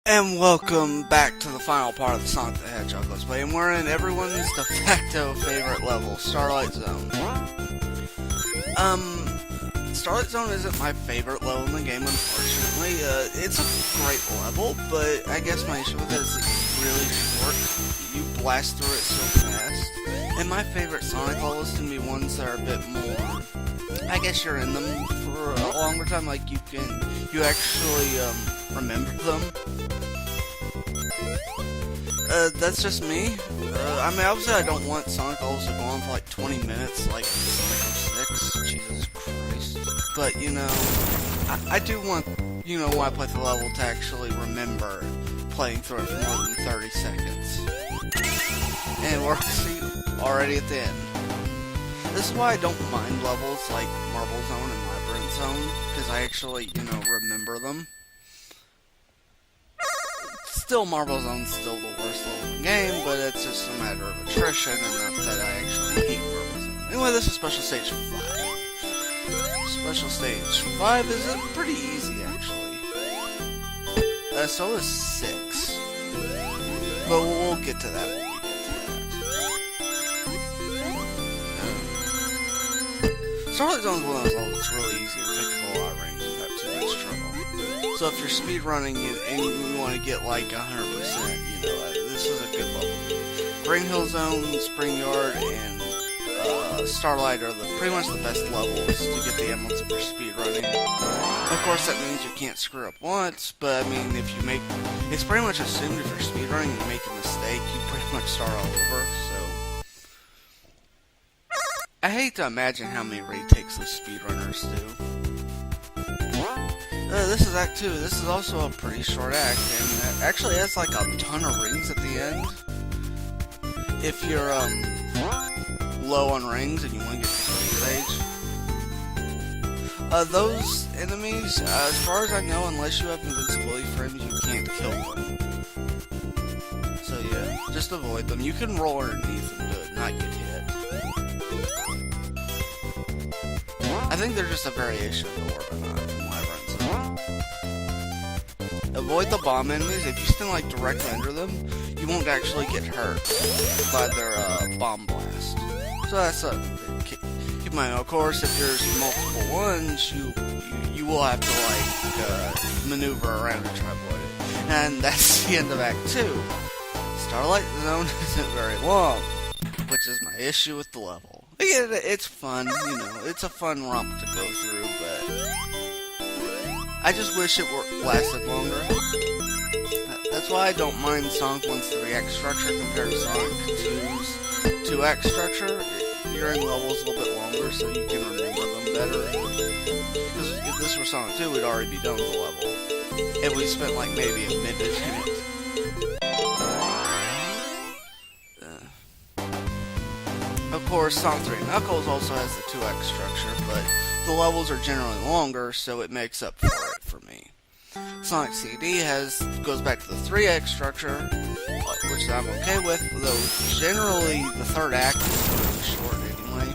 And welcome back to the final part of the Sonic the Hedgehog Let's Play, and we're in everyone's de facto favorite level, Starlight Zone. Starlight Zone isn't my favorite level in the game, unfortunately. It's a great level, but I guess my issue with it is it's really short. You blast through it so fast. And my favorite Sonic levels tend to be ones that are a bit more, I guess you're in them for a longer time, like you actually, remember them. That's just me. I mean, obviously I don't want Sonic levels to go on for like 20 minutes, like Sonic 06, Jesus Christ. But, you know, I do want, you know, when I play the level to actually remember playing through it for more than 30 seconds. And we're already at the end. This is why I don't mind levels like Marble Zone and Labyrinth Zone, because I actually, you know, remember them. Still, Marble Zone's still the worst level in the game, but it's just a matter of attrition, and not that I actually hate Marble Zone. Anyway, this is Special Stage 5. Special Stage 5 is pretty easy, actually. So is 6. But we'll get to that when we get to that. Starlight Zone is one of those levels that's really easy to pick up a lot of rings without too much trouble. So if you're speedrunning and you want to get like 100%, you know, this is a good level. Green Hill Zone, Spring Yard, and Starlight are pretty much the best levels to get the emblems if you're speedrunning. Of course, that means you can't screw up once, but I mean, if you make, it's pretty much assumed if you're speedrunning and you make a mistake, you pretty much start all over, so. I hate to imagine how many retakes those speedrunners do. This is Act 2. This is also a pretty short act, and it actually has like a ton of rings at the end. If you're low on rings and you want to get to the stage. Those enemies, as far as I know, unless you have invincibility frames, you can't kill them. So yeah, just avoid them. You can roll underneath them to not get hit. I think they're just a variation of the Orbit. Avoid the bomb enemies. If you stand like directly under them, you won't actually get hurt by their bomb blast. So that's keep in mind. Of course, if there's multiple ones, you will have to like maneuver around to try to avoid it. And that's the end of Act 2. Starlight Zone isn't very long, which is my issue with the level. Yeah, it's fun, you know, it's a fun romp to go through, but I just wish it lasted longer. That's why I don't mind Sonic 1's 3-act structure compared to Sonic 2's 2-act structure. You're in levels a little bit longer, so you can remember them better. Because if this were Sonic 2, we'd already be done with the level. And we spent like maybe a minute in it. Of course, Sonic 3 Knuckles also has the 2-act structure, but the levels are generally longer, so it makes up for it for me. Sonic CD goes back to the 3-act structure, which I'm okay with, though generally the 3rd act is really short anyway,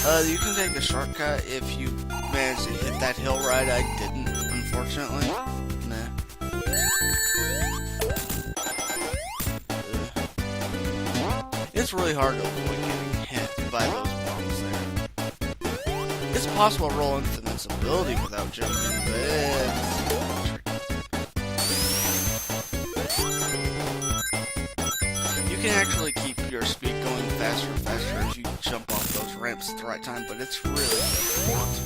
so. You can take a shortcut if you manage to hit that hill right. I didn't, unfortunately. Nah. It's really hard to avoid getting hit by those bombs there. It's possible to roll into invincibility without jumping, but it's tricky. You can actually keep your speed going faster and faster as you jump off those ramps at the right time, but it's really difficult.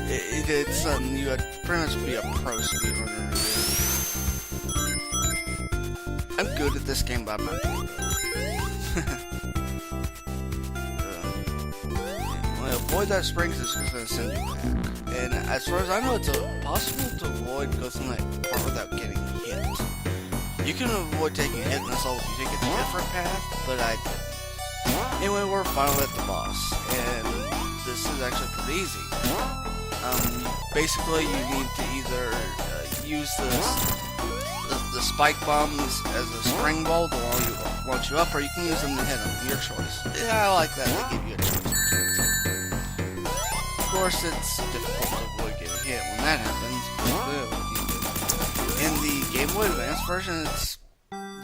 It's something you would pretty much be a pro speedrunner to do. I'm good at this game by my avoid that spring because it's going to send you back. And as far as I know, it's possible to avoid going through that part without getting hit. You can avoid taking a hit in this level if you take a different path, but I didn't. Anyway, we're finally at the boss, and this is actually pretty easy. Basically, you need to either use the spike bombs as a spring ball to launch you up, or you can use them to hit them. Your choice. Yeah, I like that. They give you a choice. Of course, it's difficult to avoid getting hit when that happens, but the way advanced version, it's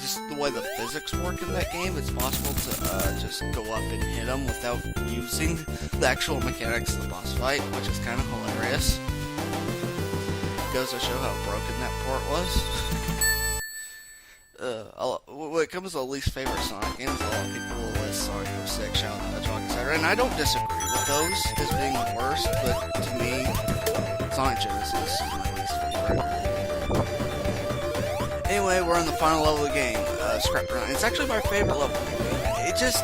just the way the physics work in that game. It's possible to just go up and hit them without using the actual mechanics of the boss fight, which is kind of hilarious. Goes to show how broken that port was. When it comes to least favorite Sonic games, a lot of people will list Sonic 06, Shadow the Hedgehog, etc. And I don't disagree with those as being the worst, but to me, Sonic Genesis is my least favorite. Anyway, we're in the final level of the game, Scrap Run. It's actually my favorite level. It just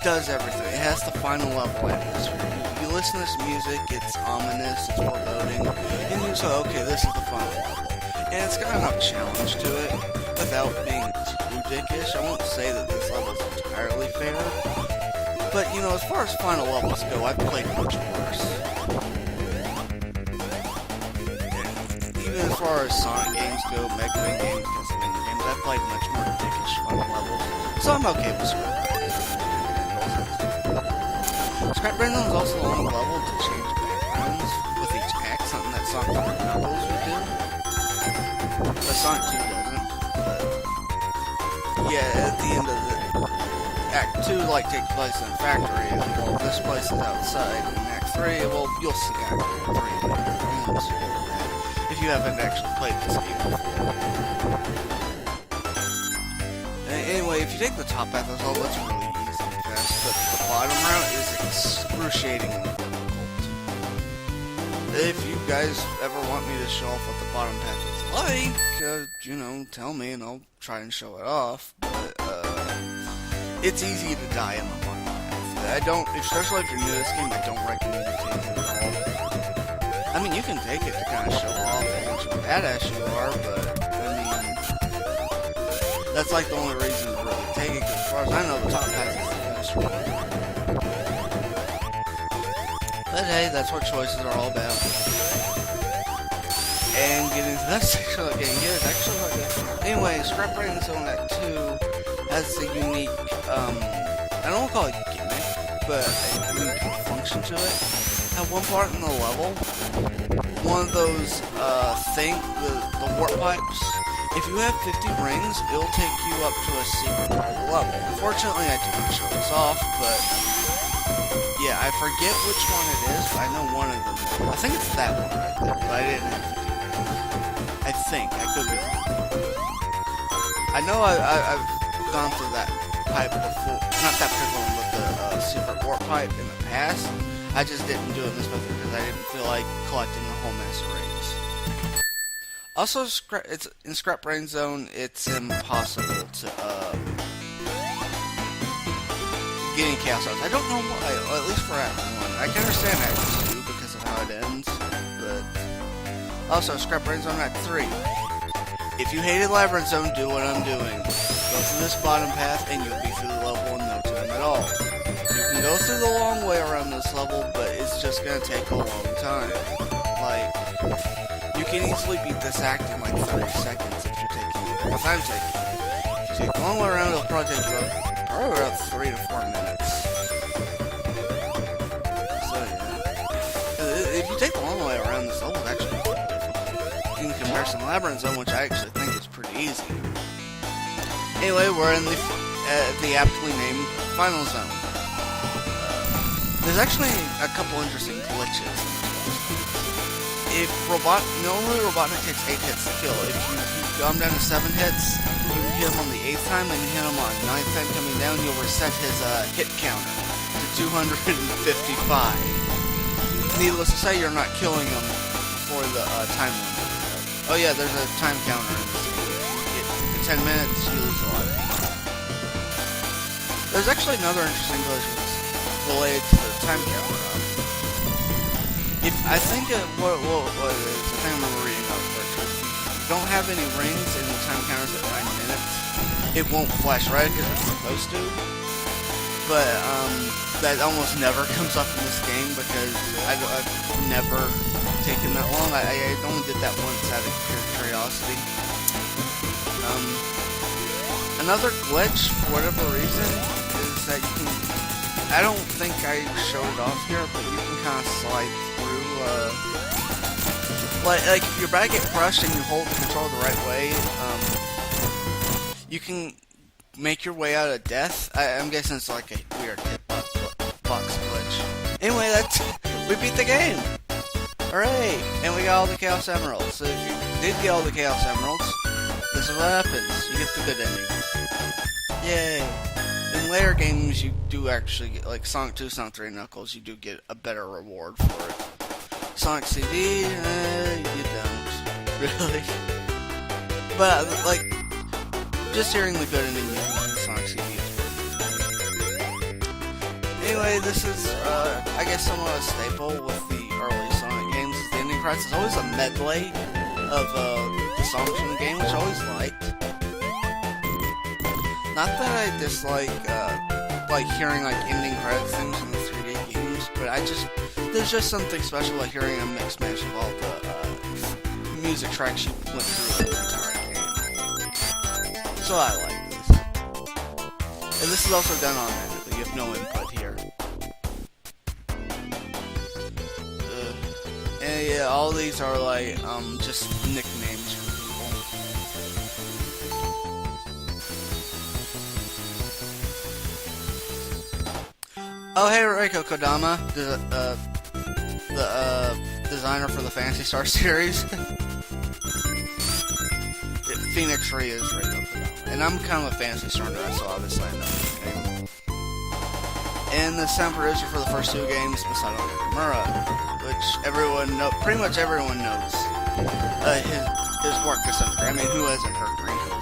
does everything. It has the final level atmosphere. You listen to this music, it's ominous, it's foreboding, and you say, okay, this is the final level. And it's got enough challenge to it, without being too dickish. I won't say that this level is entirely fair, but, you know, as far as final levels go, I've played much worse. Even as far as Sonic games go, Mega Man games, Castlevania games, I've played much more dickish final levels, so I'm okay with Scrap Brain. Scrap Brain is also the only level to change backgrounds with each act, something that Sonic Knuckles would do. But Sonic 2 doesn't. But yeah, at the end of the Act 2, like, takes place in a factory, and well, this place is outside. In Act 3, well, you'll see Act 3 later. If you haven't actually played this game before. Anyway, if you take the top path of the level, it's really easy and fast, but the bottom route is excruciatingly difficult. If you guys ever want me to show off what the bottom path is like, you know, tell me and I'll try and show it off, but, it's easy to die in the bottom path. I don't, especially if you're new to this game, I don't recommend you take it at all. I mean, you can take it to kind of show off how much of a badass you are, but, I mean, that's like the only reason to really take it, because as far as I know, the top path is the best one. But hey, that's what choices are all about. And getting to that section of the game here is actually quite good. Anyway, Scrap Brain Zone Act 2 has a unique, I don't want to call it gimmick, but a unique function to it. At one part in the level, one of those, the warp pipes, if you have 50 rings, it'll take you up to a secret level. Unfortunately, I didn't show this off, but yeah, I forget which one it is, but I know one of them. I think it's that one right there, but I didn't have 50 rings. I think. I could be wrong. I know I've gone through that pipe before. Not that particular one, but the secret warp pipe in the past. I just didn't do it this method because I didn't feel like collecting a whole mess of rings. Also, it's in Scrap Brain Zone, it's impossible to get any Chaos Hearts. I don't know why, at least for Act 1. I can understand Act 2 because of how it ends, but also Scrap Brain Zone Act 3. If you hated Labyrinth Zone, do what I'm doing. Go through this bottom path and you'll be through the level in no time at all. You can go through the long way around this level, but it's just gonna take a long time. Like, you can easily beat this act in like 30 seconds if you're taking the time taking. If you take the long way around, it'll probably take you probably about 3 to 4 minutes. So yeah. If you take the long way around, this level is actually pretty difficult. In comparison to Labyrinth Zone, which I actually think is pretty easy. Anyway, we're in the aptly named Final Zone. There's actually a couple interesting glitches. If normally Robotnik takes 8 hits to kill. If you go him down to 7 hits, you hit him on the 8th time, and you hit him on 9th time coming down, you'll reset his hit counter to 255. Needless to say, you're not killing him before the time limit. Oh yeah, there's a time counter in this game. In 10 minutes, you lose a life. There's actually another interesting glitch related to the time counter. I think what it is, I think I remember reading how it works. If you don't have any rings and the time counter's at 9 minutes, it won't flash red because it's supposed to. But that almost never comes up in this game because I've never taken that long. I only did that once out of pure curiosity. Another glitch, for whatever reason, is that you can. I don't think I showed it off here, but you can kind of slide through Like if your back get crushed and you hold the controller the right way, you can make your way out of death. I'm guessing it's like a weird hitbox glitch. Anyway, we beat the game. Hooray! And we got all the Chaos Emeralds. So if you did get all the Chaos Emeralds, this is what happens. You get the good ending. Yay! In later games, you do actually get, like Sonic 2, Sonic 3, Knuckles, you do get a better reward for it. Sonic CD, you don't. Really. But, like, just hearing the good ending of Sonic CD is pretty good. Anyway, this is, I guess somewhat a staple with the early Sonic games. The ending credits is always a medley of, the songs from the game, which I always liked. Not that I dislike, like, hearing, like, ending credits things in the 3D games, but there's just something special about hearing a mix mash of all the music tracks you went through the entire game. So I like this. And this is also done automatically, you have no input here. And yeah, all these are like, just nicknames for people. Oh hey, Reiko Kodama, the designer for the Phantasy Star series. Phoenix Free is Reiko Kodama. And I'm kind of a Phantasy Star nerd, so obviously I know the name. And the sound producer for the first two games, Masato Nakamura, which pretty much everyone knows. His work to some degree. I mean, who hasn't heard Green Hill?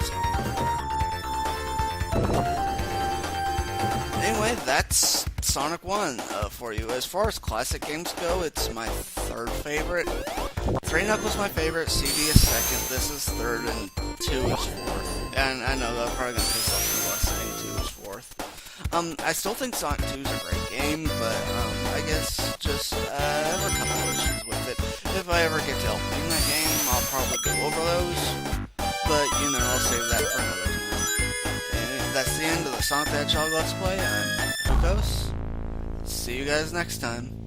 Anyway, that's Sonic 1 for you. As far as classic games go, it's my third favorite. 3 Knuckles my favorite, CD is second, this is third, and 2 is fourth. And I know that I'm probably going to piss off people saying 2 is fourth. I still think Sonic 2 is a great game, but I guess just I have a couple issues with it. If I ever get to opening that game, I'll probably go over those. But, you know, I'll save that for another time. And that's the end of the Sonic the Hedgehog Let's Play. I'm Hukos. See you guys next time.